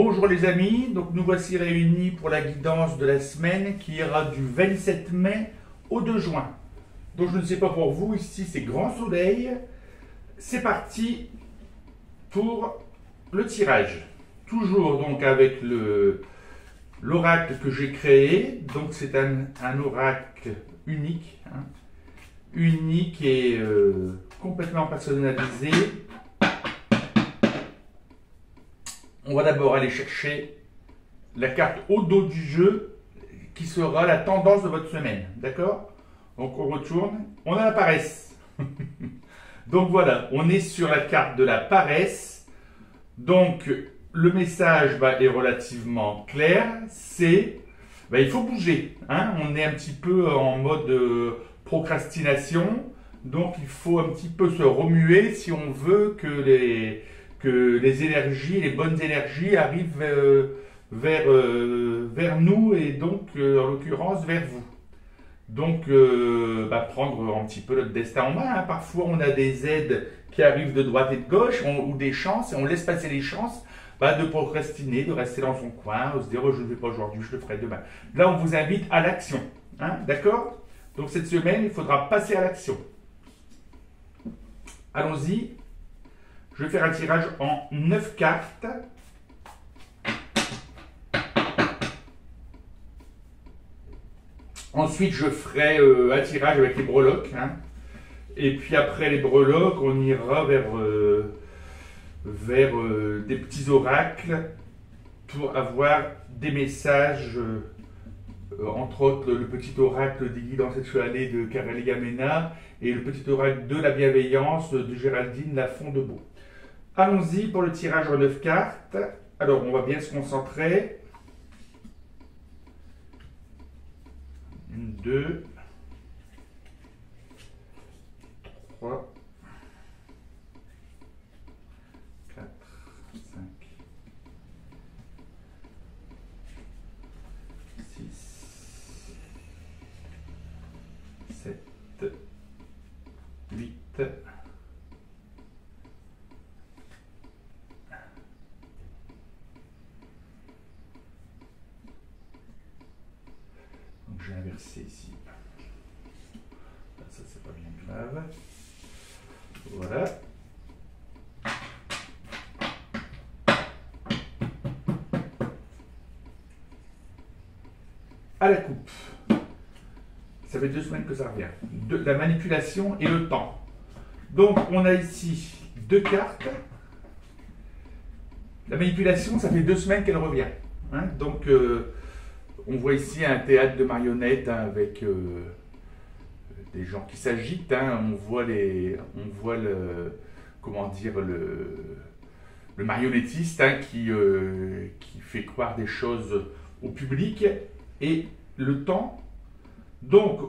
Bonjour les amis, donc nous voici réunis pour la guidance de la semaine qui ira du 27 mai au 2 juin. Donc je ne sais pas pour vous, ici c'est grand soleil. C'est parti pour le tirage. Toujours donc avec l'oracle que j'ai créé. Donc c'est un oracle unique, unique et complètement personnalisé. On va d'abord aller chercher la carte au dos du jeu qui sera la tendance de votre semaine. D'accord? Donc on retourne. On a la paresse. Donc voilà, on est sur la carte de la paresse. Donc le message est relativement clair. C'est il faut bouger. On est un petit peu en mode procrastination. Donc il faut un petit peu se remuer si on veut que les énergies, les bonnes énergies arrivent vers nous et donc en l'occurrence vers vous. Donc prendre un petit peu notre destin en main. Parfois on a des aides qui arrivent de droite et de gauche ou des chances et on laisse passer les chances de procrastiner, de rester dans son coin, de se dire je ne le fais pas aujourd'hui, je le ferai demain. Là on vous invite à l'action. D'accord? Donc cette semaine il faudra passer à l'action. Allons-y. Je vais faire un tirage en 9 cartes. Ensuite, je ferai un tirage avec les breloques. Et puis après les breloques, on ira vers des petits oracles pour avoir des messages, entre autres le petit oracle des guidances sexuelles de Carélia Mena et le petit oracle de la bienveillance de Géraldine Lafond-Debeau. Allons-y pour le tirage en 9 cartes. Alors, on va bien se concentrer. 1, 2, 3, 4, 5, 6, 7, 8, 9. J'ai inversé ici. Ça, c'est pas bien grave. Voilà. À la coupe. Ça fait 2 semaines que ça revient. La manipulation et le temps. Donc, on a ici 2 cartes. La manipulation, ça fait 2 semaines qu'elle revient. Donc, on voit ici un théâtre de marionnettes avec des gens qui s'agitent. On voit le marionnettiste qui fait croire des choses au public et le temps. Donc,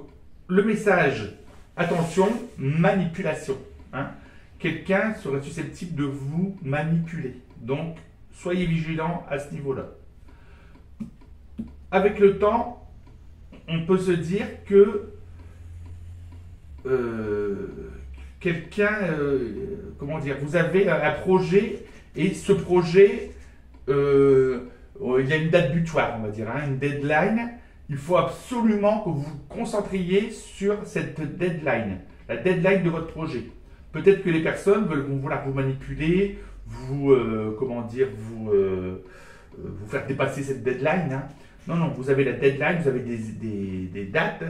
le message, attention, manipulation. Quelqu'un serait susceptible de vous manipuler. Donc, soyez vigilants à ce niveau-là. Avec le temps, on peut se dire que vous avez un projet et ce projet, il y a une date butoir, on va dire, une deadline. Il faut absolument que vous vous concentriez sur cette deadline, la deadline de votre projet. Peut-être que les personnes vont vouloir vous manipuler, vous faire dépasser cette deadline. Non, vous avez la deadline, vous avez des dates,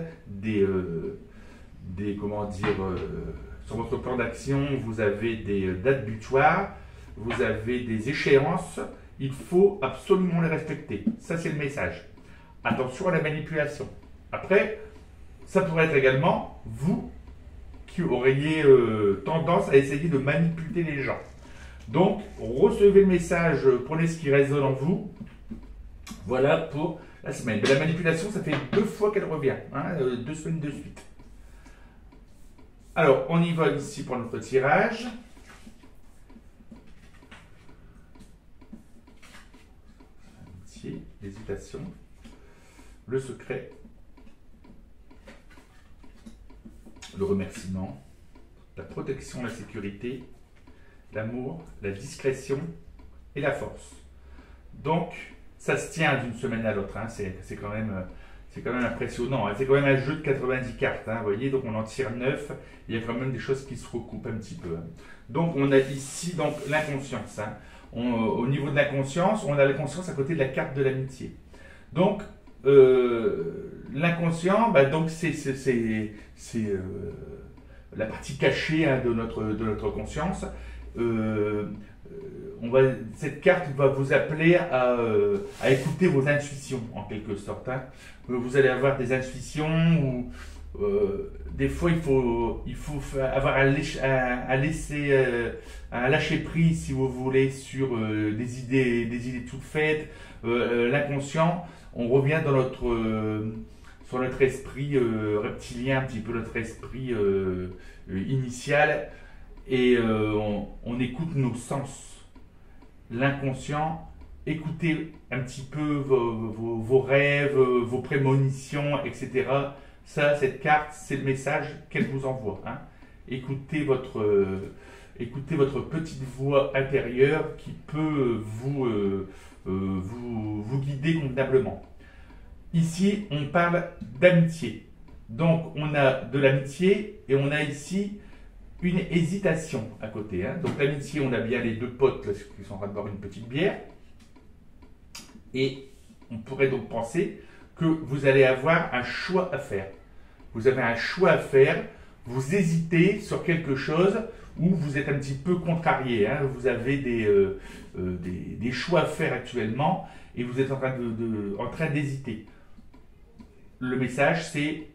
sur votre plan d'action, vous avez des dates butoirs, vous avez des échéances, il faut absolument les respecter. Ça, c'est le message. Attention à la manipulation. Après, ça pourrait être également vous qui auriez tendance à essayer de manipuler les gens. Donc, recevez le message, prenez ce qui résonne en vous. Voilà pour la semaine. Mais la manipulation, ça fait 2 fois qu'elle revient. 2 semaines de suite. Alors, on y va ici pour notre tirage. Amitié, l'hésitation, le secret, le remerciement, la protection, la sécurité, l'amour, la discrétion et la force. Donc, ça se tient d'une semaine à l'autre. Hein. C'est quand même impressionnant. Hein. C'est quand même un jeu de 90 cartes. Hein. Vous voyez, donc on en tire 9. Il y a quand même des choses qui se recoupent un petit peu. Hein. Donc, on a ici l'inconscience. Hein. Au niveau de l'inconscience, on a la conscience à côté de la carte de l'amitié. Donc, l'inconscient, bah, donc c'est la partie cachée hein, de notre conscience. Cette carte va vous appeler à écouter vos intuitions, en quelque sorte. Hein. Vous allez avoir des intuitions où des fois il faut avoir un lâcher prise, si vous voulez, sur des idées toutes faites. L'inconscient, on revient sur notre esprit reptilien, un petit peu notre esprit initial, et on écoute nos sens. L'inconscient, écoutez un petit peu vos rêves, vos prémonitions, etc. Ça, cette carte, c'est le message qu'elle vous envoie. Hein. Écoutez votre petite voix intérieure qui peut vous guider convenablement. Ici, on parle d'amitié. Donc, on a de l'amitié et on a ici une hésitation à côté. Hein. Donc, l'amitié, on a bien les deux potes là, qui sont en train de boire une petite bière. Et on pourrait donc penser que vous allez avoir un choix à faire. Vous avez un choix à faire, vous hésitez sur quelque chose où vous êtes un petit peu contrarié. Hein. Vous avez des choix à faire actuellement et vous êtes en train d'hésiter. Le message, c'est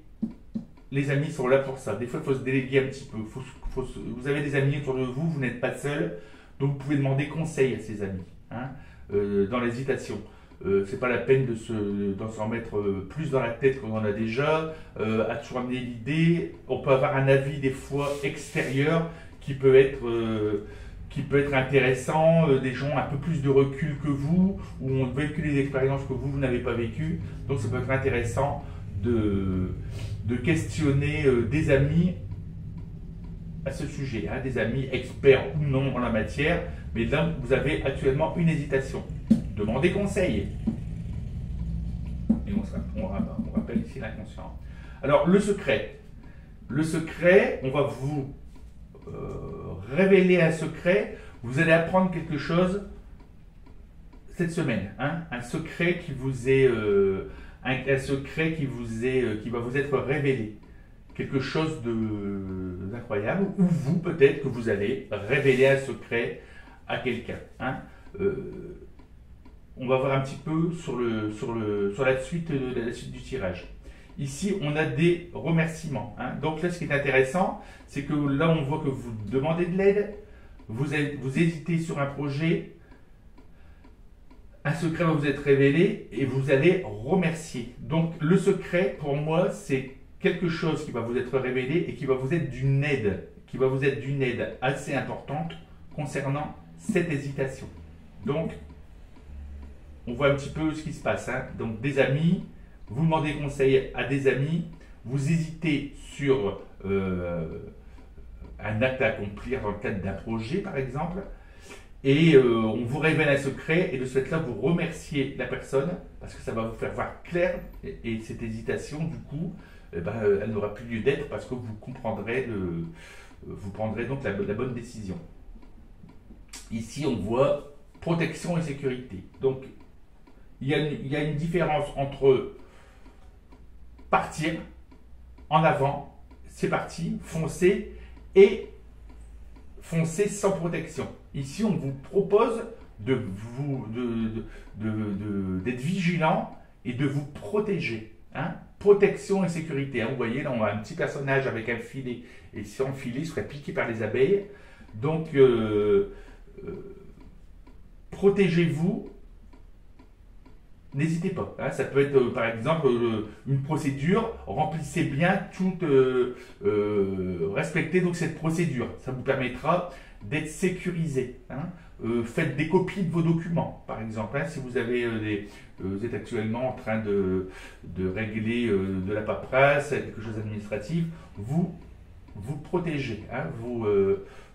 les amis sont là pour ça. Des fois, il faut se déléguer un petit peu. Vous avez des amis autour de vous, vous n'êtes pas seul, donc vous pouvez demander conseil à ces amis hein, dans l'hésitation. C'est pas la peine d'en s'en mettre plus dans la tête qu'on en a déjà, à toujours amener l'idée. On peut avoir un avis des fois extérieur qui peut être intéressant, des gens un peu plus de recul que vous, ou ont vécu des expériences que vous n'avez pas vécues. Donc ça peut être intéressant de questionner des amis à ce sujet, hein, des amis experts ou non en la matière, mais là vous avez actuellement une hésitation. Demandez conseil. Et on rappelle ici l'inconscient. Alors le secret, on va vous révéler un secret. Vous allez apprendre quelque chose cette semaine, hein, un secret qui vous est un secret qui va vous être révélé. Quelque chose d'incroyable, ou vous, peut-être que vous allez révéler un secret à quelqu'un. Hein. On va voir un petit peu sur la suite du tirage. Ici, on a des remerciements. Hein. Donc là, ce qui est intéressant, c'est que là, on voit que vous demandez de l'aide, vous hésitez sur un projet, un secret va vous être révélé et vous allez remercier. Donc le secret, pour moi, c'est quelque chose qui va vous être révélé et qui va vous être d'une aide, assez importante concernant cette hésitation. Donc, on voit un petit peu ce qui se passe. Hein. Donc, des amis, vous demandez conseil à des amis, vous hésitez sur un acte à accomplir dans le cadre d'un projet, par exemple, et on vous révèle un secret, et de ce fait-là, vous remerciez la personne, parce que ça va vous faire voir clair, et cette hésitation, du coup, elle n'aura plus lieu d'être, parce que vous prendrez donc la bonne décision. Ici, on voit protection et sécurité. Donc, il y a une différence entre partir en avant, c'est parti, foncer, et foncer sans protection. Ici, on vous propose d'être vigilant et de vous protéger. Hein. Protection et sécurité. Hein. Vous voyez, là, on a un petit personnage avec un filet, et sans filet, il serait piqué par les abeilles. Donc, protégez-vous. N'hésitez pas. Hein. Ça peut être, par exemple, une procédure. Remplissez bien respectez donc cette procédure. Ça vous permettra d'être sécurisé. Hein. Faites des copies de vos documents, par exemple. Hein. Si vous êtes actuellement en train de régler de la paperasse, quelque chose d'administratif, vous vous protégez, hein,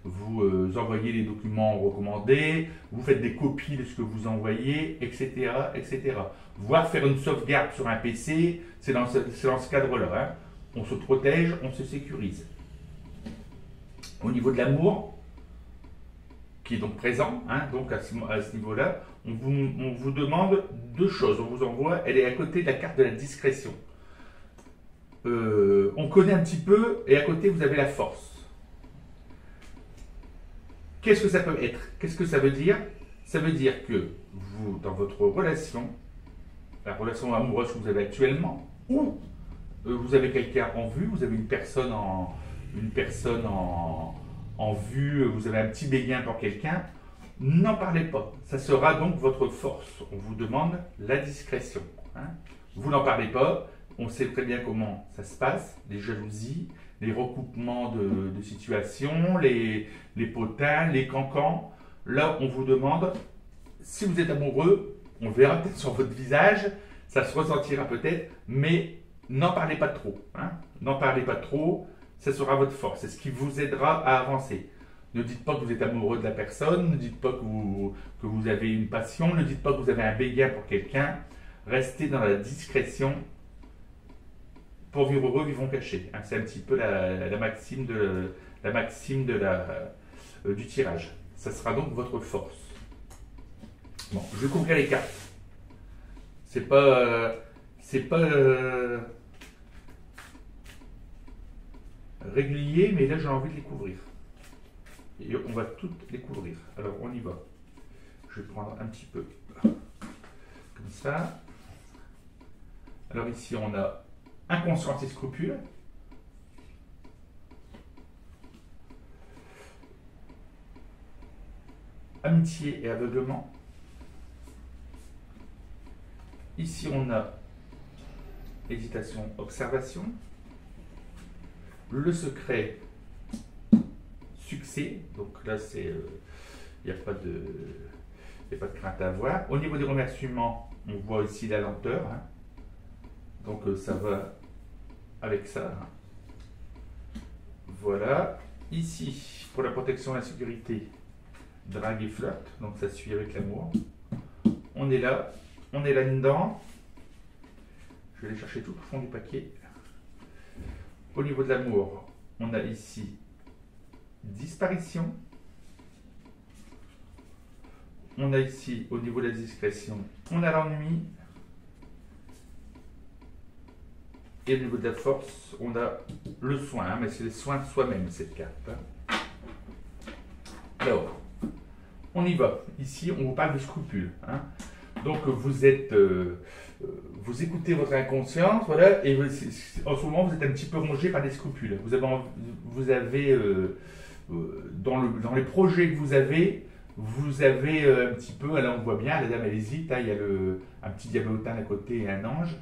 vous envoyez les documents recommandés, vous faites des copies de ce que vous envoyez, etc., etc. Voire faire une sauvegarde sur un PC, c'est dans ce cadre-là. Hein. On se protège, on se sécurise. Au niveau de l'amour, qui est donc présent, hein, donc à ce niveau-là, on vous demande deux choses. On vous envoie, elle est à côté de la carte de la discrétion. On connaît un petit peu, et à côté vous avez la force. Qu'est-ce que ça peut être? Qu'est-ce que ça veut dire? Ça veut dire que vous, dans votre relation, la relation amoureuse que vous avez actuellement, ou vous avez quelqu'un en vue, vous avez une personne en vue, vous avez un petit béguin pour quelqu'un, n'en parlez pas. Ça sera donc votre force. On vous demande la discrétion. Hein. Vous n'en parlez pas. On sait très bien comment ça se passe, les jalousies, les recoupements de situations, les potins, les cancans. Là, on vous demande, si vous êtes amoureux, on le verra peut-être sur votre visage, ça se ressentira peut-être, mais n'en parlez pas trop. Hein. N'en parlez pas trop, ça sera votre force. C'est ce qui vous aidera à avancer. Ne dites pas que vous êtes amoureux de la personne, ne dites pas que vous avez une passion, ne dites pas que vous avez un béguin pour quelqu'un. Restez dans la discrétion. Pour vivre heureux, vivons cachés. Hein, c'est un petit peu la maxime du tirage. Ça sera donc votre force. Bon, je vais couvrir les cartes. C'est pas régulier, mais là j'ai envie de les couvrir. Et on va toutes les couvrir. Alors on y va. Je vais prendre un petit peu comme ça. Alors ici on a inconscience et scrupule. Amitié et aveuglement. Ici on a hésitation, observation. Le secret, succès. Donc là c'est il n'y a pas de crainte à avoir. Au niveau des remerciements, on voit ici la lenteur. Hein. Donc ça va avec ça. Hein. Voilà. Ici, pour la protection et la sécurité, drague et flirt. Donc ça suit avec l'amour. On est là-dedans. Je vais aller chercher tout au fond du paquet. Au niveau de l'amour, on a ici disparition. On a ici, au niveau de la discrétion, on a l'ennui. Et au niveau de la force, on a le soin, hein, mais c'est le soin de soi-même, cette carte. Hein. Alors, on y va. Ici, on vous parle de scrupules. Hein. Donc, vous écoutez votre inconscience, voilà, et en ce moment, vous êtes un petit peu rongé par des scrupules. Vous avez dans les projets que vous avez un petit peu, là on voit bien, la dame elle hésite, hein, il y a un petit diabotin à côté et un ange.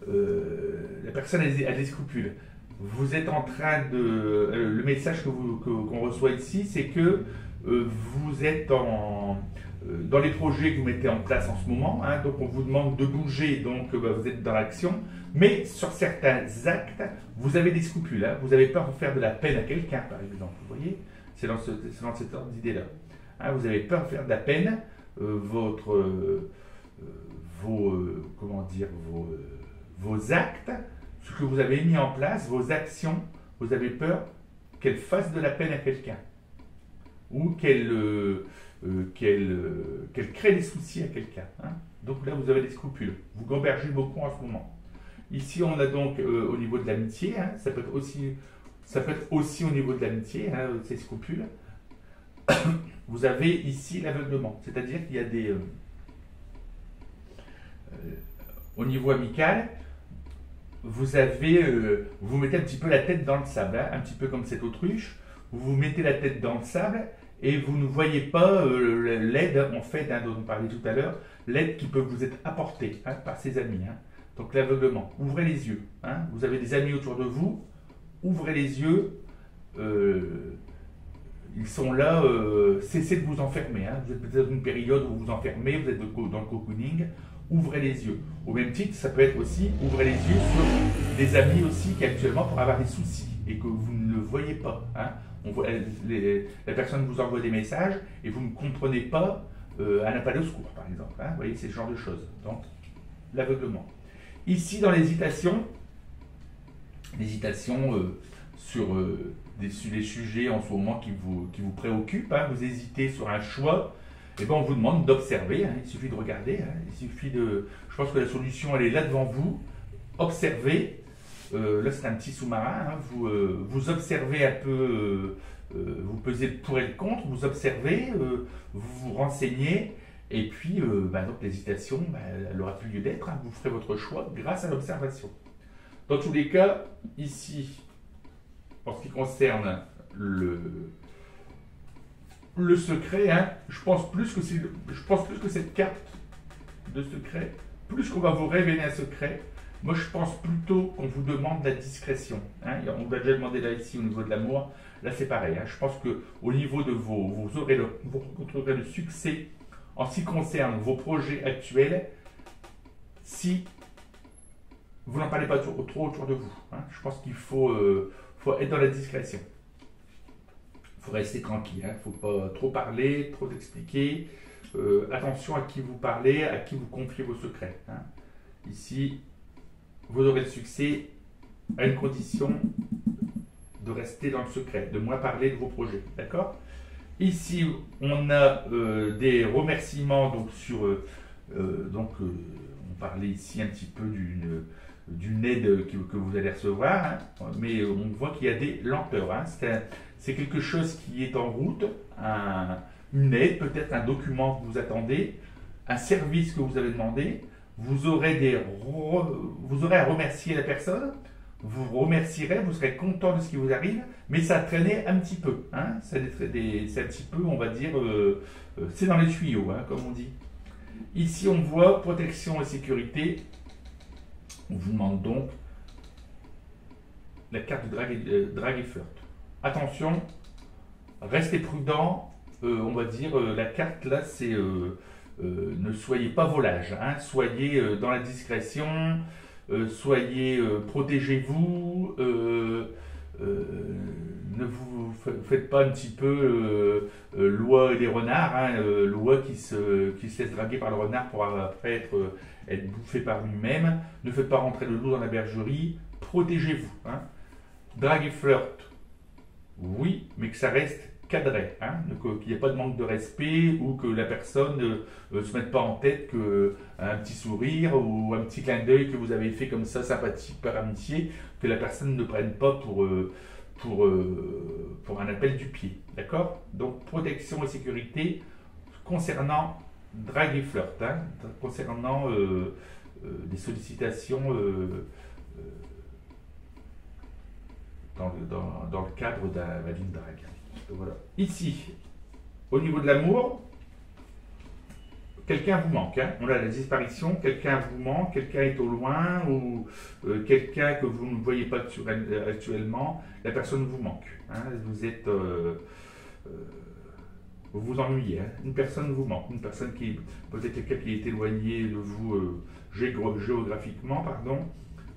La personne a des scrupules. Vous êtes en train de... le message qu'on reçoit ici, c'est que vous êtes dans les projets que vous mettez en place en ce moment, hein, donc on vous demande de bouger, donc vous êtes dans l'action, mais sur certains actes, vous avez des scrupules, hein, vous avez peur de faire de la peine à quelqu'un, par exemple, vous voyez, c'est dans cet ordre d'idée-là. Hein, vous avez peur de faire de la peine, vos actes, ce que vous avez mis en place, vos actions, vous avez peur qu'elles fassent de la peine à quelqu'un, ou qu'elles créent des soucis à quelqu'un. Hein. Donc là, vous avez des scrupules. Vous gambergez beaucoup en ce moment. Ici, on a donc au niveau de l'amitié, hein, ça peut être aussi au niveau de l'amitié, hein, ces scrupules. Vous avez ici l'aveuglement, c'est-à-dire qu'il y a des... au niveau amical, vous mettez un petit peu la tête dans le sable, hein, un petit peu comme cette autruche. Vous mettez la tête dans le sable et vous ne voyez pas l'aide, en fait, hein, dont on parlait tout à l'heure, l'aide qui peut vous être apportée, hein, par ses amis. Hein. Donc l'aveuglement, ouvrez les yeux. Hein. Vous avez des amis autour de vous, ouvrez les yeux. Ils sont là, cessez de vous enfermer. Hein. Vous êtes peut-être dans une période où vous vous enfermez, vous êtes dans le cocooning. Ouvrez les yeux. Au même titre, ça peut être aussi, ouvrez les yeux sur des amis aussi qui actuellement pourraient avoir des soucis et que vous ne le voyez pas. Hein. La personne vous envoie des messages et vous ne comprenez pas un appel au secours, par exemple. Hein. Vous voyez, c'est ce genre de choses. Donc, l'aveuglement. Ici, dans l'hésitation sur des sujets en ce moment qui vous préoccupent, hein. Vous hésitez sur un choix, et ben on vous demande d'observer, hein. Il suffit de regarder, hein. Je pense que la solution, elle est là devant vous. Observez. Là, c'est un petit sous-marin. Hein. Vous observez un peu, vous pesez le pour et le contre, vous observez, vous vous renseignez, et puis donc l'hésitation, elle n'aura plus lieu d'être. Hein. Vous ferez votre choix grâce à l'observation. Dans tous les cas, ici, en ce qui concerne le secret, hein, je pense plus que cette carte de secret, plus qu'on va vous révéler un secret, moi je pense plutôt qu'on vous demande la discrétion. Hein. On va déjà demander là ici au niveau de l'amour, là c'est pareil. Hein. Je pense qu'au niveau de vous rencontrerez le succès en ce qui concerne vos projets actuels si vous n'en parlez pas trop autour de vous. Hein. Je pense qu'il faut être dans la discrétion. Il faut rester tranquille. Il ne faut pas trop parler, trop expliquer. Attention à qui vous parlez, à qui vous confiez vos secrets. Hein. Ici, vous aurez le succès à une condition de rester dans le secret, de moins parler de vos projets. D'accord ? Ici, on a des remerciements donc on parlait ici un petit peu d'une aide que vous allez recevoir, hein, mais on voit qu'il y a des lenteurs. Hein. C'est quelque chose qui est en route, une aide, peut-être un document que vous attendez, un service que vous avez demandé. Vous aurez à remercier la personne, vous remercierez, vous serez content de ce qui vous arrive, mais ça a traîné un petit peu. Hein. C'est un petit peu, on va dire, c'est dans les tuyaux, hein, comme on dit. Ici, on voit protection et sécurité. On vous demande donc la carte de drague et flirt. Attention, restez prudent. On va dire, la carte là, c'est ne soyez pas volage. Hein, soyez dans la discrétion. Protégez-vous. Ne vous faites pas un petit peu loi des renards, hein, loi qui se laisse draguer par le renard pour après être bouffé par lui-même. Ne faites pas rentrer le loup dans la bergerie. Protégez-vous. Hein. Drague et flirt, oui, mais que ça reste cadré, hein, qu'il n'y ait pas de manque de respect ou que la personne ne se mette pas en tête qu'un petit sourire ou un petit clin d'œil que vous avez fait comme ça, sympathique par amitié, que la personne ne prenne pas pour un appel du pied. D'accord ? Donc, protection et sécurité concernant drague et flirt, hein, concernant des sollicitations dans le cadre d'une drague. Voilà. Ici, au niveau de l'amour, quelqu'un vous manque. Hein. On a la disparition, quelqu'un vous manque, quelqu'un est au loin ou quelqu'un que vous ne voyez pas actuellement, la personne vous manque. Hein. Vous vous ennuyez. Hein. Une personne vous manque, une personne peut-être quelqu'un qui est éloigné de vous géographiquement, pardon.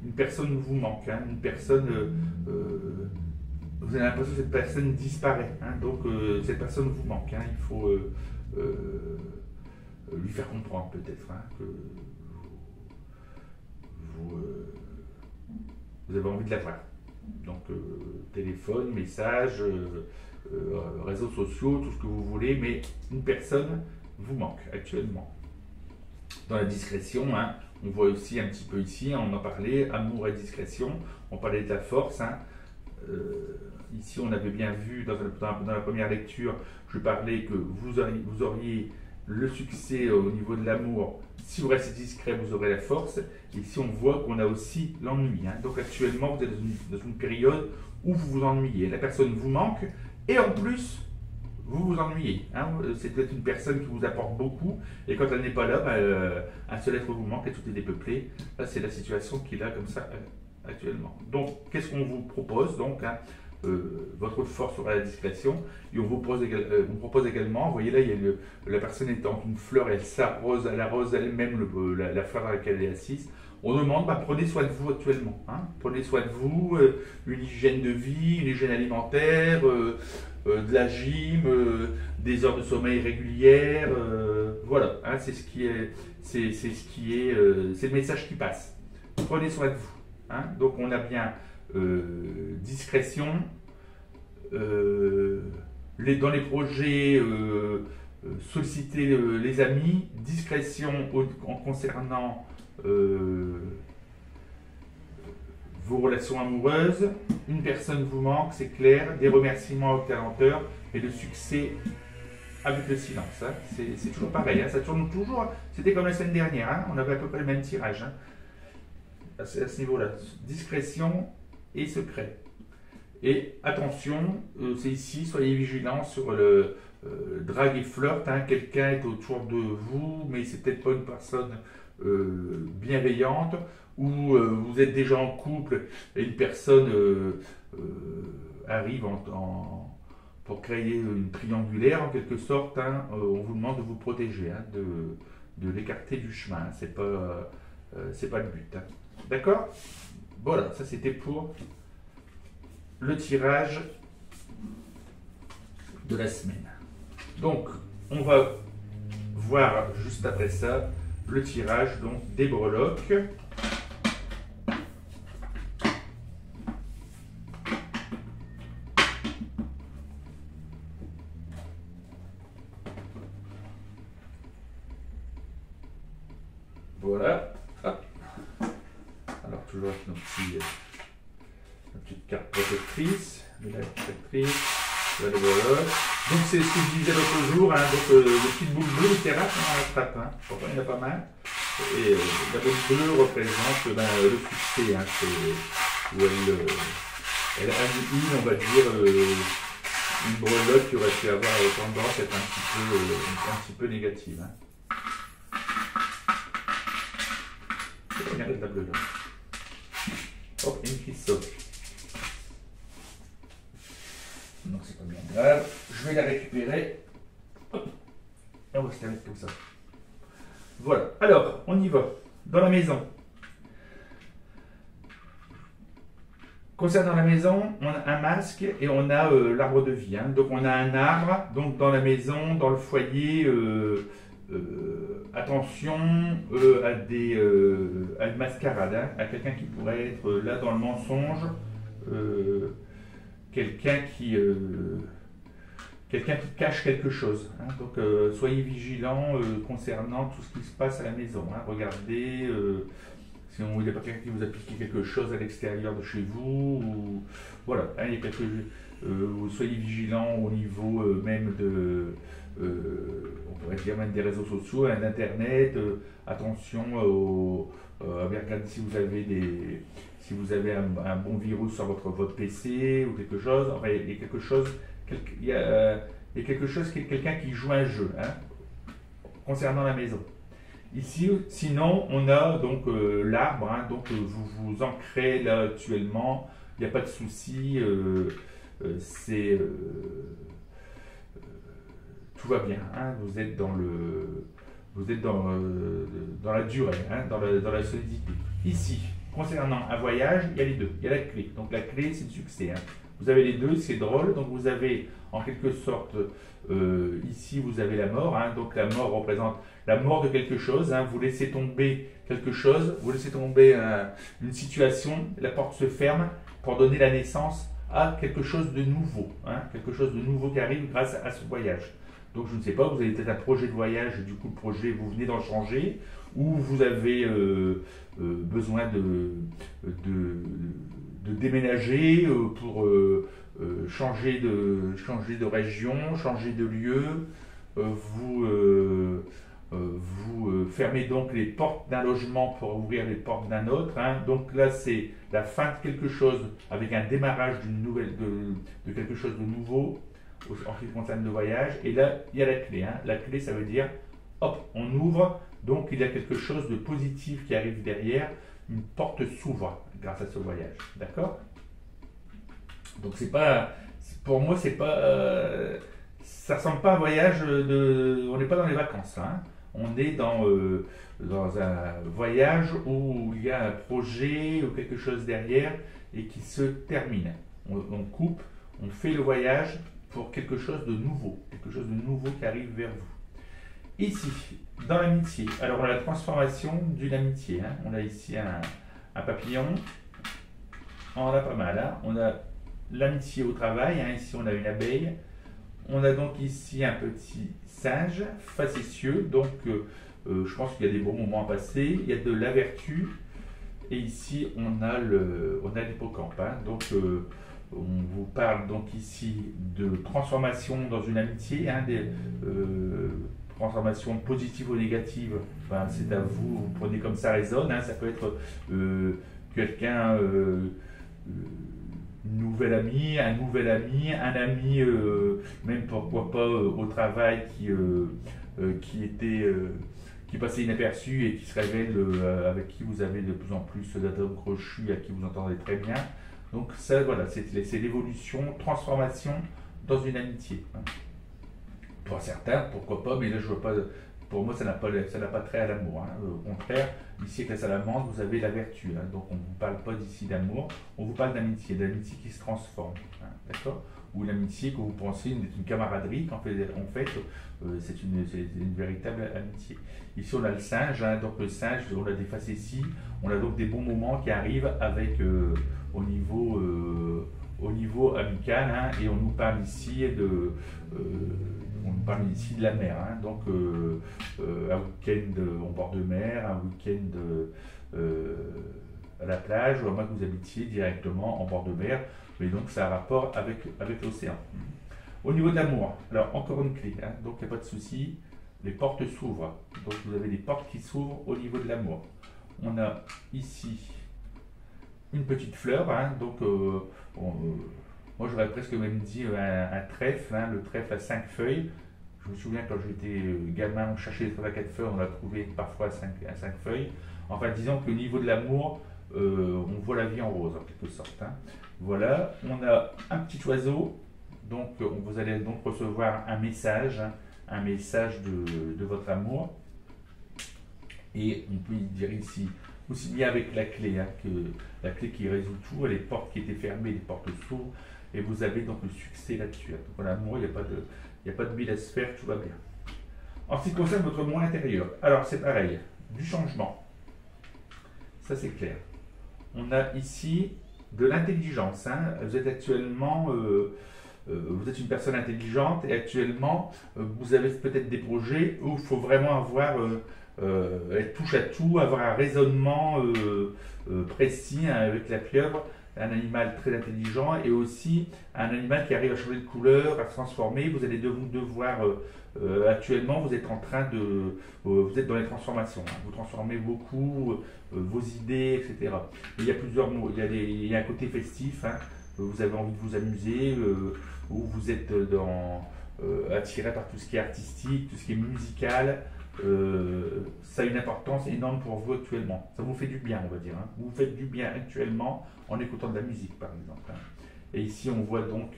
Une personne vous manque. Hein. Une personne... vous avez l'impression que cette personne disparaît, hein, donc cette personne vous manque. Hein, il faut lui faire comprendre peut-être hein, que vous avez envie de la voir. Donc téléphone, message, réseaux sociaux, tout ce que vous voulez, mais une personne vous manque actuellement. Dans la discrétion, hein, on voit aussi un petit peu ici, on en parlait, amour et discrétion, on parlait de la force. Hein, ici, on avait bien vu dans la première lecture, je parlais que vous auriez le succès au niveau de l'amour. Si vous restez discret, vous aurez la force. Et ici, on voit qu'on a aussi l'ennui. Hein. Donc actuellement, vous êtes dans une période où vous vous ennuyez. La personne vous manque et en plus, vous vous ennuyez. Hein. C'est peut-être une personne qui vous apporte beaucoup et quand elle n'est pas là, un seul être vous manque et tout est dépeuplé. Là, c'est la situation qu'il a comme ça actuellement. Donc, qu'est-ce qu'on vous propose donc hein, votre force sera la discrétion et on vous propose également, vous voyez là, il y a la personne est dans une fleur, elle arrose elle-même la fleur dans laquelle elle est assise. on demande, prenez soin de vous actuellement. Hein. Prenez soin de vous, une hygiène de vie, une hygiène alimentaire, de la gym, des heures de sommeil régulières. Voilà, hein, c'est ce qui est, c'est le message qui passe. Prenez soin de vous. Hein. Donc on a bien discrétion. Dans les projets, solliciter les amis, discrétion en concernant vos relations amoureuses, une personne vous manque, c'est clair, des remerciements au lenteur et le succès avec le silence. Hein. C'est toujours pareil, hein. Ça tourne toujours, c'était comme la semaine dernière, hein. On avait à peu près le même tirage. Hein. À ce niveau-là, discrétion et secret. Et attention, c'est ici, soyez vigilants sur le drague et flirt. Hein. Quelqu'un est autour de vous, mais c'est peut-être pas une personne bienveillante, ou vous êtes déjà en couple et une personne arrive pour créer une triangulaire en quelque sorte. Hein. On vous demande de vous protéger, hein, de l'écarter du chemin. Hein. C'est pas le but. Hein. D'accord? Voilà, ça c'était pour le tirage de la semaine. Donc, on va voir juste après ça le tirage donc, des breloques. Voilà. Hop. Alors, toujours avec nos petites cartes protectrices. La protectrice, la breloque. Donc, c'est ce que je disais l'autre jour. Hein, donc, le petit boule bleu, le terrasse, on en attrape. Hein. Pourtant, il y en a pas mal. Et la boule bleue représente le succès. Hein, où elle a une, on va dire, une breloque qui aurait pu avoir tendance à être un petit peu négative. Hein. Regardez la bleue là. Hop, une qui saute. Non, c'est pas bien grave. Je vais la récupérer. Hop. Et on va se la mettre comme ça. Voilà. Alors, on y va. Dans la maison. Concernant la maison, on a un masque et on a l'arbre de vie. Hein. Donc, on a un arbre. Donc, dans la maison, dans le foyer, attention à une mascarade. Hein, à quelqu'un qui pourrait être là dans le mensonge. Quelqu'un qui cache quelque chose. Hein. Donc, soyez vigilants concernant tout ce qui se passe à la maison. Hein. Regardez si il n'y a pas quelqu'un qui vous a piqué quelque chose à l'extérieur de chez vous. Ou, voilà, hein, il y a soyez vigilants au niveau même de, on pourrait dire même des réseaux sociaux, hein, d'Internet. Attention à regarder si vous avez un bon virus sur votre PC ou quelque chose. Enfin, il y a quelque chose, quelqu'un qui joue un jeu, hein, concernant la maison. Ici, sinon, on a donc l'arbre, hein, donc vous vous ancrez là actuellement, il n'y a pas de souci, tout va bien, hein, vous êtes dans la durée, hein, dans la solidité. Ici, concernant un voyage, il y a les deux. Il y a la clé. Donc la clé, c'est le succès. Hein. Vous avez les deux, c'est drôle. Donc vous avez en quelque sorte, ici vous avez la mort. Hein. Donc la mort représente la mort de quelque chose. Hein. Vous laissez tomber quelque chose, vous laissez tomber une situation, la porte se ferme pour donner la naissance à quelque chose de nouveau. Hein. Quelque chose de nouveau qui arrive grâce à ce voyage. Donc je ne sais pas, vous avez peut-être un projet de voyage, du coup le projet, vous venez d'en changer, ou vous avez besoin de déménager pour changer de région, changer de lieu. Vous fermez donc les portes d'un logement pour ouvrir les portes d'un autre. Hein. Donc là, c'est la fin de quelque chose avec un démarrage de quelque chose de nouveau en ce qui concerne le voyage. Et là, il y a la clé. Hein. La clé, ça veut dire, hop, on ouvre. Donc, il y a quelque chose de positif qui arrive derrière. Une porte s'ouvre grâce à ce voyage. D'accord? Donc, c'est pas... Pour moi, c'est pas... ça ressemble pas à un voyage on n'est pas dans les vacances. Hein. On est dans un voyage où il y a un projet ou quelque chose derrière et qui se termine. On coupe, on fait le voyage pour quelque chose de nouveau qui arrive vers vous. Ici, dans l'amitié, alors on a la transformation d'une amitié. Hein. On a ici un papillon, on en a pas mal. Hein. On a l'amitié au travail, hein. Ici on a une abeille. On a donc ici un petit singe facétieux, donc je pense qu'il y a des bons moments à passer, il y a de la vertu, et ici on a l'hippocampe. Hein. Donc on vous parle donc ici de transformation dans une amitié, hein, des transformations positives ou négatives, enfin, c'est à vous, vous prenez comme ça résonne, hein. Ça peut être quelqu'un... une nouvelle amie, un nouvel ami, un ami, même pourquoi pas au travail qui passait inaperçu et qui se révèle, avec qui vous avez de plus en plus d'atomes crochus, à qui vous entendez très bien. Donc ça, voilà, c'est l'évolution, transformation dans une amitié. Hein. Pour certains, pourquoi pas, mais là je vois pas. Pour moi, ça n'a pas trait à l'amour. Hein. Au contraire, ici avec la salamandre, vous avez la vertu. Hein. Donc on ne vous parle pas d'ici d'amour, on vous parle d'amitié qui se transforme. Hein. D'accord? Ou l'amitié que vous pensez est une camaraderie, qu'en fait, c'est une véritable amitié. Ici on a le singe, hein. Donc le singe, on a des facéties, on a donc des bons moments qui arrivent avec au niveau amical, hein. Et on nous parle ici de la mer, hein. Donc un week-end en bord de mer, un week-end à la plage, ou à moins que vous habitiez directement en bord de mer, mais donc ça a rapport avec l'océan. Au niveau de l'amour, alors encore une clé, hein. Donc il n'y a pas de souci, les portes s'ouvrent, donc vous avez des portes qui s'ouvrent au niveau de l'amour. On a ici une petite fleur, hein. Donc moi j'aurais presque même dit un trèfle, hein. Le trèfle à 5 feuilles. Je me souviens quand j'étais gamin, on cherchait les trèfles à 4 feuilles, on l'a trouvé parfois à 5 feuilles. Enfin, disons que au niveau de l'amour, on voit la vie en rose en quelque sorte. Hein. Voilà, on a un petit oiseau, donc vous allez donc recevoir un message, hein, un message de votre amour. Et on peut y dire ici, aussi bien avec la clé, hein, que la clé qui résout tout, les portes qui étaient fermées, les portes s'ouvrent, et vous avez donc le succès là-dessus. Donc voilà, l'amour, il n'y a pas de bille à se faire, tout va bien. En ce qui concerne votre moi intérieur, alors c'est pareil, du changement. Ça c'est clair. On a ici de l'intelligence. Hein. Vous êtes actuellement, vous êtes une personne intelligente et actuellement, vous avez peut-être des projets où il faut vraiment avoir, être touche à tout, avoir un raisonnement précis, hein, avec la pieuvre. Un animal très intelligent et aussi un animal qui arrive à changer de couleur, à se transformer. Vous allez devoir actuellement, vous êtes en train vous êtes dans les transformations. Hein. Vous transformez beaucoup vos idées, etc. Et il y a plusieurs mots. Il y a un côté festif. Hein. Vous avez envie de vous amuser, ou vous êtes attiré par tout ce qui est artistique, tout ce qui est musical. Ça a une importance énorme pour vous actuellement. Ça vous fait du bien, on va dire. Hein. Vous faites du bien actuellement en écoutant de la musique, par exemple. Hein. Et ici, on voit donc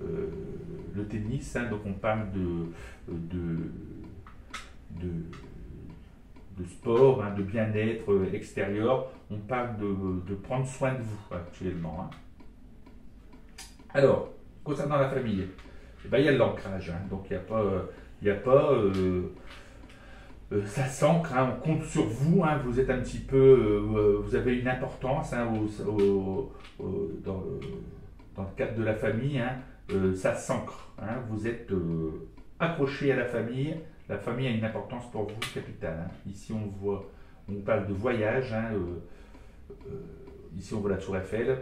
le tennis. Hein. Donc, on parle de sport, hein, de bien-être extérieur. On parle de prendre soin de vous actuellement. Hein. Alors, concernant la famille, eh ben, il y a de l'ancrage. Hein. Donc, il n'y a pas ça s'ancre, hein, on compte sur vous, hein, vous êtes un petit peu, vous avez une importance, hein, dans le cadre de la famille, hein, ça s'ancre, hein, vous êtes accroché à la famille a une importance pour vous capitale. Hein. Ici on parle de voyage, hein, ici on voit la tour Eiffel,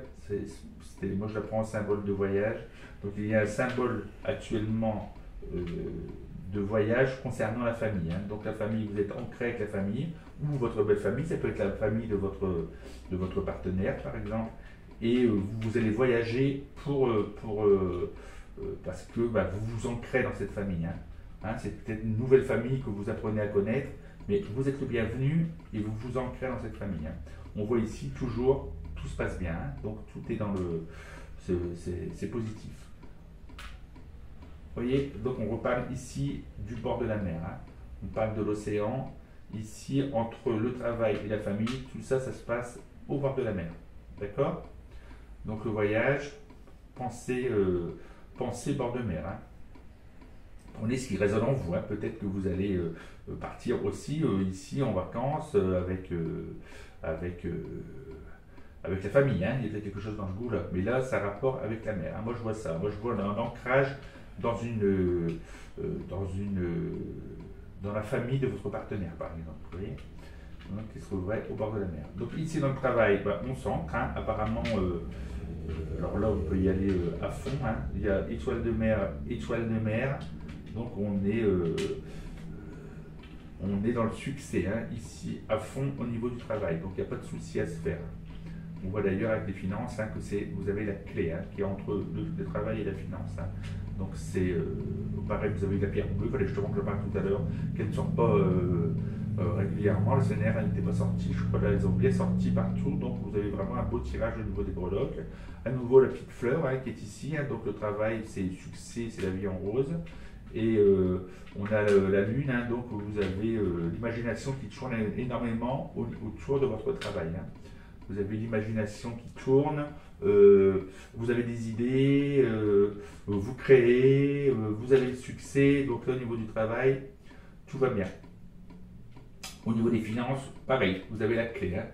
moi je la prends en symbole de voyage, donc il y a un symbole actuellement de voyage concernant la famille. Hein. Donc la famille, vous êtes ancré avec la famille, ou votre belle famille, ça peut être la famille de votre partenaire par exemple, et vous allez voyager parce que vous vous ancrez dans cette famille. Hein. Hein, c'est peut-être une nouvelle famille que vous apprenez à connaître, mais vous êtes le bienvenu et vous vous ancrez dans cette famille. Hein. On voit ici toujours, tout se passe bien, hein. Donc tout est dans c'est positif. Vous voyez, donc on reparle ici du bord de la mer. Hein. On parle de l'océan. Ici, entre le travail et la famille, tout ça, ça se passe au bord de la mer. D'accord? Donc le voyage, pensez bord de mer. Hein. Prenez ce qui résonne en vous. Hein. Peut-être que vous allez partir aussi ici en vacances avec la famille. Hein. Il y a quelque chose dans ce goût-là. Mais là, ça a rapport avec la mer. Hein. Moi, je vois ça. Moi, je vois un ancrage dans la famille de votre partenaire, par exemple. Vous voyez, donc, qui se trouverait au bord de la mer. Donc ici, dans le travail, on s'ancre. Hein. Apparemment, alors là, on peut y aller à fond. Hein. Il y a étoile de mer, étoile de mer. Donc on est dans le succès, hein, ici, à fond au niveau du travail. Donc il n'y a pas de souci à se faire. On voit d'ailleurs avec les finances hein, que vous avez la clé hein, qui est entre le travail et la finance. Hein. Donc c'est pareil, vous avez la pierre bleue, il fallait justement que je parle tout à l'heure, qu'elle ne sort pas régulièrement. Le CNR elle n'était pas sortie, je crois qu'elles ont bien sorti partout. Donc vous avez vraiment un beau tirage au niveau des breloques. À nouveau la petite fleur hein, qui est ici. Hein, donc le travail c'est succès, c'est la vie en rose. Et on a la lune, hein, donc vous avez l'imagination qui tourne énormément autour de votre travail. Hein. Vous avez l'imagination qui tourne, vous avez des idées, vous créez, vous avez le succès. Donc là, au niveau du travail, tout va bien. Au niveau des finances, pareil, vous avez la clé, hein,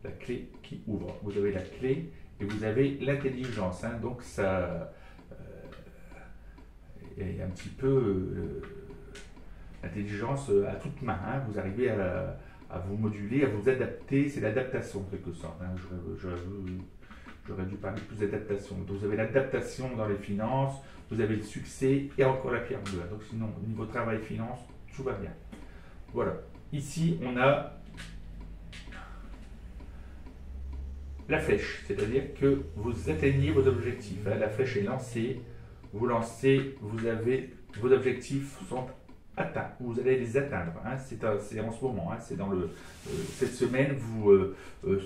la clé qui ouvre. Vous avez la clé et vous avez l'intelligence. Hein, donc ça... et un petit peu l'intelligence à toute main. Hein. Vous arrivez à vous moduler, à vous adapter. C'est l'adaptation en quelque sorte. Hein. J'aurais dû parler plus d'adaptation. Donc vous avez l'adaptation dans les finances, vous avez le succès et encore la pierre bleue. Donc sinon, au niveau travail finance, tout va bien. Voilà. Ici, on a la flèche, c'est-à-dire que vous atteignez vos objectifs. Hein. La flèche est lancée. Vous lancez, vos objectifs sont atteints, vous allez les atteindre. Hein, c'est en ce moment, hein, c'est dans cette semaine,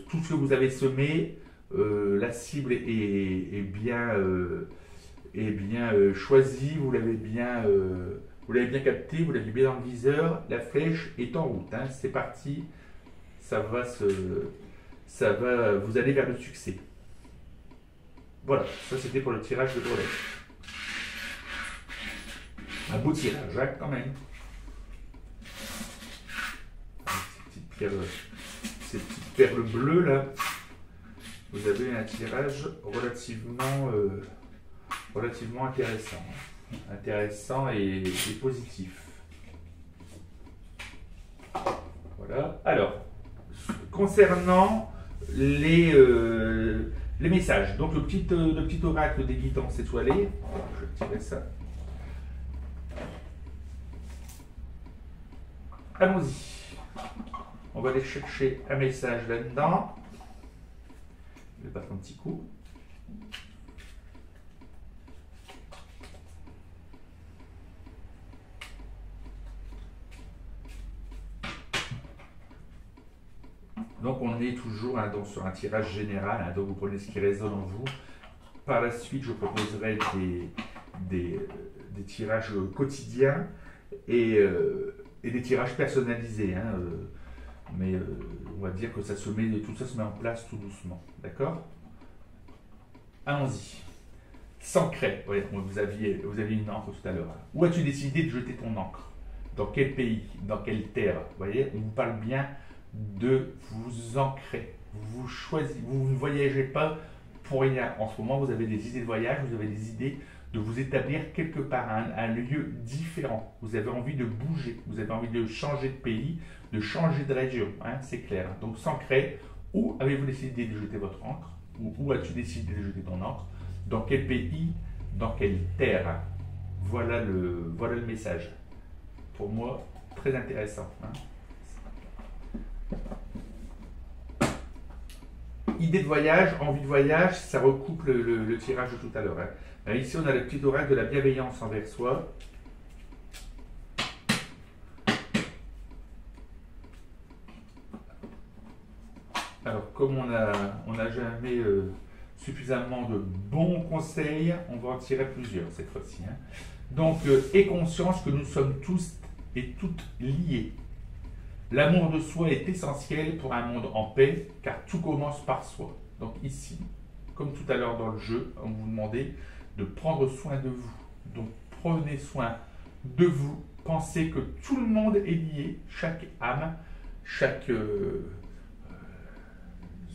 tout ce que vous avez semé, la cible est bien choisie, vous l'avez bien capté, vous l'avez bien dans le viseur, la flèche est en route. Hein, c'est parti, vous allez vers le succès. Voilà, ça c'était pour le tirage de brelet. Un beau tirage, hein, quand même. Avec ces petites perles bleues là, vous avez un tirage relativement intéressant. Intéressant et positif. Voilà. Alors, concernant les messages, donc le petit oracle des guidances étoilées, je vais tirer ça. Allons-y. On va aller chercher un message là-dedans. Je vais battre un petit coup. Donc on est toujours hein, donc, sur un tirage général. Hein, donc vous prenez ce qui résonne en vous. Par la suite, je proposerai des tirages quotidiens et des tirages personnalisés. Hein, mais on va dire que tout ça se met en place tout doucement. D'accord? Allons-y. S'ancrer. Ouais, vous aviez une encre tout à l'heure. Où as-tu décidé de jeter ton encre? Dans quel pays? Dans quelle terre? Vous voyez, on vous parle bien de vous ancrer. Vous choisissez, vous ne voyagez pas pour rien. En ce moment, vous avez des idées de voyage, vous avez des idées de vous établir quelque part, un lieu différent. Vous avez envie de bouger, vous avez envie de changer de pays, de changer de région, hein, c'est clair. Donc s'ancrer, où avez-vous décidé de jeter votre encre? Où as-tu décidé de jeter ton encre? Dans quel pays? Dans quelle terre? Voilà le message. Pour moi, très intéressant. Hein. Idée de voyage, envie de voyage, ça recoupe le tirage de tout à l'heure. Hein. Ici, on a le petit oracle de la bienveillance envers soi. Alors, comme on n'a jamais suffisamment de bons conseils, on va en tirer plusieurs cette fois-ci. Hein. Donc, aie conscience que nous sommes tous est toute liée. L'amour de soi est essentiel pour un monde en paix, car tout commence par soi. Donc ici, comme tout à l'heure dans le jeu, on vous demandait de prendre soin de vous. Donc prenez soin de vous. Pensez que tout le monde est lié, chaque âme, chaque...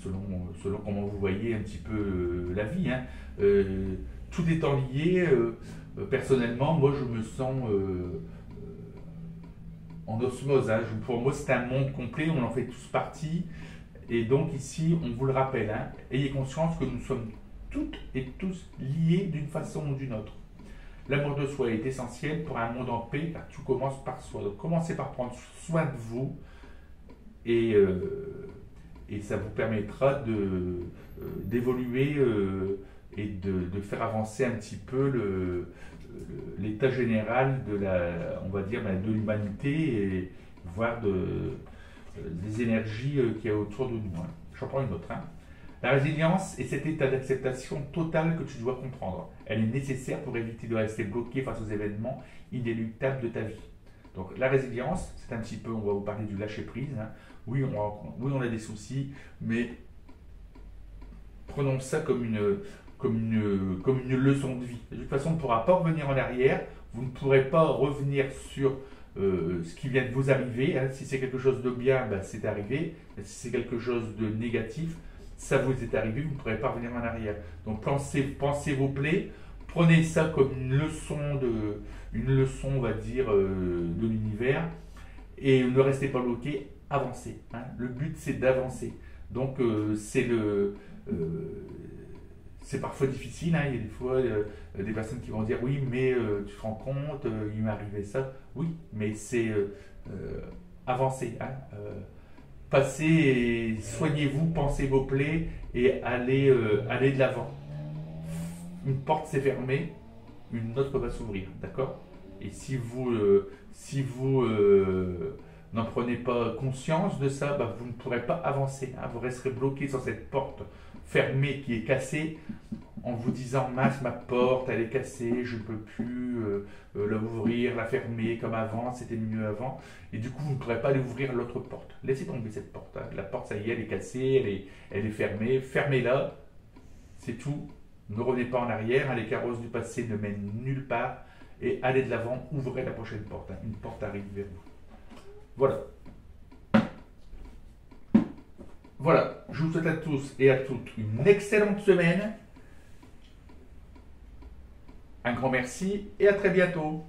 selon comment vous voyez un petit peu la vie, hein, tout étant lié, personnellement, moi je me sens en osmose. Hein. Pour moi, c'est un monde complet, on en fait tous partie. Et donc ici, on vous le rappelle, hein, ayez conscience que nous sommes toutes et tous liés d'une façon ou d'une autre. L'amour de soi est essentiel pour un monde en paix, car tout commence par soi. Donc commencez par prendre soin de vous et ça vous permettra d'évoluer et de faire avancer un petit peu l'état général on va dire, de l'humanité et voire des énergies qu'il y a autour de nous. Hein. J'en prends une autre. Hein. La résilience est cet état d'acceptation totale que tu dois comprendre. Elle est nécessaire pour éviter de rester bloqué face aux événements inéluctables de ta vie. Donc la résilience, c'est un petit peu, on va vous parler du lâcher prise. Hein. Oui, on a des soucis, mais prenons ça comme une leçon de vie. De toute façon, on ne pourra pas revenir en arrière. Vous ne pourrez pas revenir sur ce qui vient de vous arriver. Hein. Si c'est quelque chose de bien, c'est arrivé. Si c'est quelque chose de négatif, ça vous est arrivé, vous ne pourrez pas revenir en arrière. Donc pensez vos plaies, prenez ça comme une leçon, on va dire, de l'univers, et ne restez pas bloqué, avancez. Hein. Le but, c'est d'avancer. Donc c'est parfois difficile, hein. Il y a des fois des personnes qui vont dire oui, mais tu te rends compte, il m'est arrivé ça. Oui, mais c'est avancer. Hein. Passez et soignez-vous, pensez vos plaies et allez de l'avant. Une porte s'est fermée, une autre va s'ouvrir, d'accord? Et si vous n'en prenez pas conscience de ça, vous ne pourrez pas avancer. Hein. Vous resterez bloqué sur cette porte fermée qui est cassée en vous disant mince, ma porte elle est cassée, je ne peux plus l'ouvrir, la fermer comme avant, c'était mieux avant, et du coup vous ne pourrez pas aller ouvrir l'autre porte. Laissez tomber cette porte. Hein. La porte, ça y est, elle est cassée, elle est fermée, fermez-la, c'est tout. Ne revenez pas en arrière, hein. Les carrosses du passé ne mènent nulle part, et allez de l'avant, ouvrez la prochaine porte. Hein. Une porte arrive vers vous. Voilà. Voilà, je vous souhaite à tous et à toutes une excellente semaine. Un grand merci et à très bientôt.